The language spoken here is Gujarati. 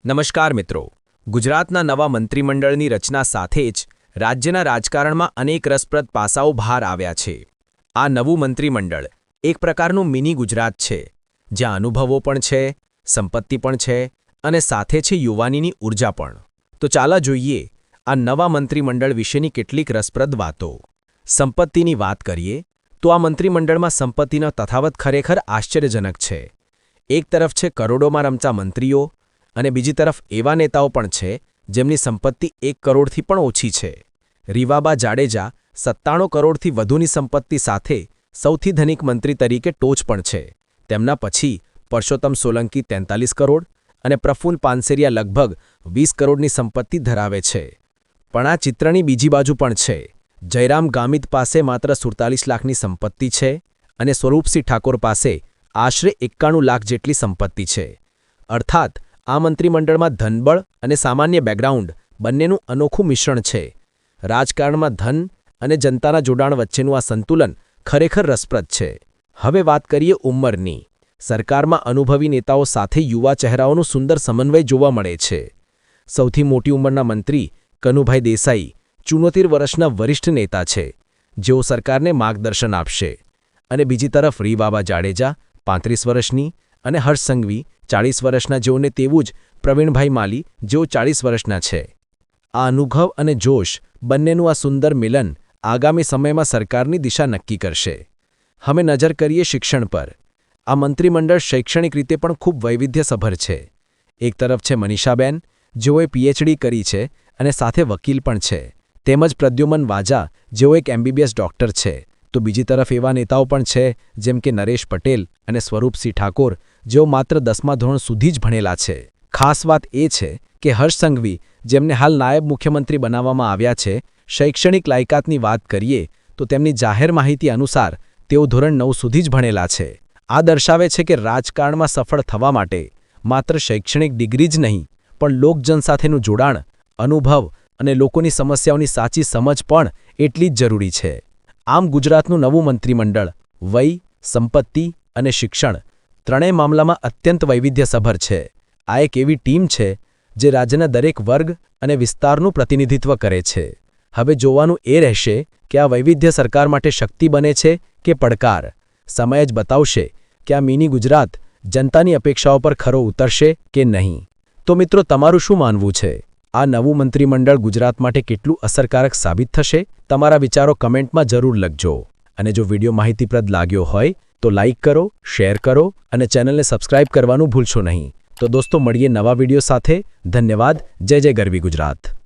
નમસ્કાર મિત્રો, ગુજરાતના નવા મંત્રીમંડળની રચના સાથે જ રાજ્યના રાજકારણમાં અનેક રસપ્રદ પાસાઓ બહાર આવ્યા છે. આ નવું મંત્રીમંડળ એક પ્રકારનું મિની ગુજરાત છે, જ્યાં અનુભવો પણ છે, સંપત્તિ પણ છે અને સાથે છે યુવાનીની ઊર્જા પણ. તો ચાલો જોઈએ આ નવા મંત્રીમંડળ વિશેની કેટલીક રસપ્રદ વાતો. સંપત્તિની વાત કરીએ તો આ મંત્રીમંડળમાં સંપત્તિનો તફાવત ખરેખર આશ્ચર્યજનક છે. એક તરફ છે કરોડોમાં રમતા મંત્રીઓ અને બીજી તરફ એવા નેતાઓ પણ છે જેમની સંપત્તિ 1 કરોડથી પણ ઓછી છે. રીવાબા જાડેજા 97 કરોડથી વધુની સંપત્તિ સાથે સૌથી ધનિક મંત્રી તરીકે ટોચ પણ છે. તેમના પછી પરસોત્તમ સોલંકી 43 કરોડ અને પ્રફુલ્લ પાનસેરિયા લગભગ 20 કરોડની સંપત્તિ ધરાવે છે. પણ આ ચિત્રની બીજી બાજુ પણ છે. જયરામ ગામિત પાસે માત્ર 47 લાખની સંપત્તિ છે અને સ્વરૂપસિંહ ઠાકોર પાસે આશરે 91 લાખ જેટલી સંપત્તિ છે. અર્થાત આ મંત્રીમંડળમાં ધનબળ અને સામાન્ય બેકગ્રાઉન્ડ બંનેનું અનોખું મિશ્રણ છે. રાજકારણમાં ધન અને જનતાના જોડાણ વચ્ચેનું આ સંતુલન ખરેખર રસપ્રદ છે. હવે વાત કરીએ ઉંમરની. સરકારમાં અનુભવી નેતાઓ સાથે યુવા ચહેરાઓનું સુંદર સમન્વય જોવા મળે છે. સૌથી મોટી ઉંમરના મંત્રી કનુભાઈ દેસાઈ 74 વર્ષના વરિષ્ઠ નેતા છે, જેઓ સરકારને માર્ગદર્શન આપશે. અને બીજી તરફ રીવાબા જાડેજા 35 વર્ષની અને હર્ષ સંઘવી 40 વર્ષના જેઓને તેવું જ પ્રવીણભાઈ માલી જેઓ 40 વર્ષના છે. આ અનુભવ અને જોશ બંનેનું આ સુંદર મિલન આગામી સમયમાં સરકારની દિશા નક્કી કરશે. હવે નજર કરીએ શિક્ષણ પર. આ મંત્રીમંડળ શૈક્ષણિક રીતે પણ ખૂબ વૈવિધ્યસભર છે. એક તરફ છે મનીષાબેન, જેઓએ પીએચડી કરી છે અને સાથે વકીલ પણ છે, તેમજ પ્રદ્યુમન વાજા, જેઓ એક એમબીબીએસ ડોક્ટર છે. તો બીજી તરફ એવા નેતાઓ પણ છે જેમ કે નરેશ પટેલ અને સ્વરૂપસિંહ ઠાકોર, જેઓ માત્ર 10મા ધોરણ સુધી જ ભણેલા છે. ખાસ વાત એ છે કે હર્ષ સંઘવી, જેમને હાલ નાયબ મુખ્યમંત્રી બનાવવામાં આવ્યા છે, શૈક્ષણિક લાયકાતની વાત કરીએ તો તેમની જાહેર માહિતી અનુસાર તેઓ ધોરણ 9 સુધી જ ભણેલા છે. આ દર્શાવે છે કે રાજકારણમાં સફળ થવા માટે માત્ર શૈક્ષણિક ડિગ્રી જ નહીં, પણ લોકજન સાથેનું જોડાણ, અનુભવ અને લોકોની સમસ્યાઓની સાચી સમજ પણ એટલી જ જરૂરી છે. આમ ગુજરાતનું નવું મંત્રીમંડળ વય, સંપત્તિ અને શિક્ષણ ત્રણેય મામલામાં અત્યંત વૈવિધ્યસભર છે. આ એક એવી ટીમ છે જે રાજ્યના દરેક વર્ગ અને વિસ્તારનું પ્રતિનિધિત્વ કરે છે. હવે જોવાનું એ રહેશે કે આ વૈવિધ્ય સરકાર માટે શક્તિ બને છે કે પડકાર. સમય જ બતાવશે કે આ મિની ગુજરાત જનતાની અપેક્ષાઓ પર ખરો ઉતરશે કે નહીં. તો મિત્રો, તમારું શું માનવું છે? આ નવું મંત્રીમંડળ ગુજરાત માટે કેટલું અસરકારક સાબિત થશે? તમારા વિચારો કમેન્ટમાં જરૂર લખજો. અને જો વિડીયો માહિતીપ્રદ લાગ્યો હોય તો લાઇક કરો, શેર કરો અને ચેનલને સબસ્ક્રાઇબ કરવાનું ભૂલશો નહીં. તો દોસ્તો, મળીએ નવા વિડીયો સાથે. ધન્યવાદ. જય જય ગરવી ગુજરાત.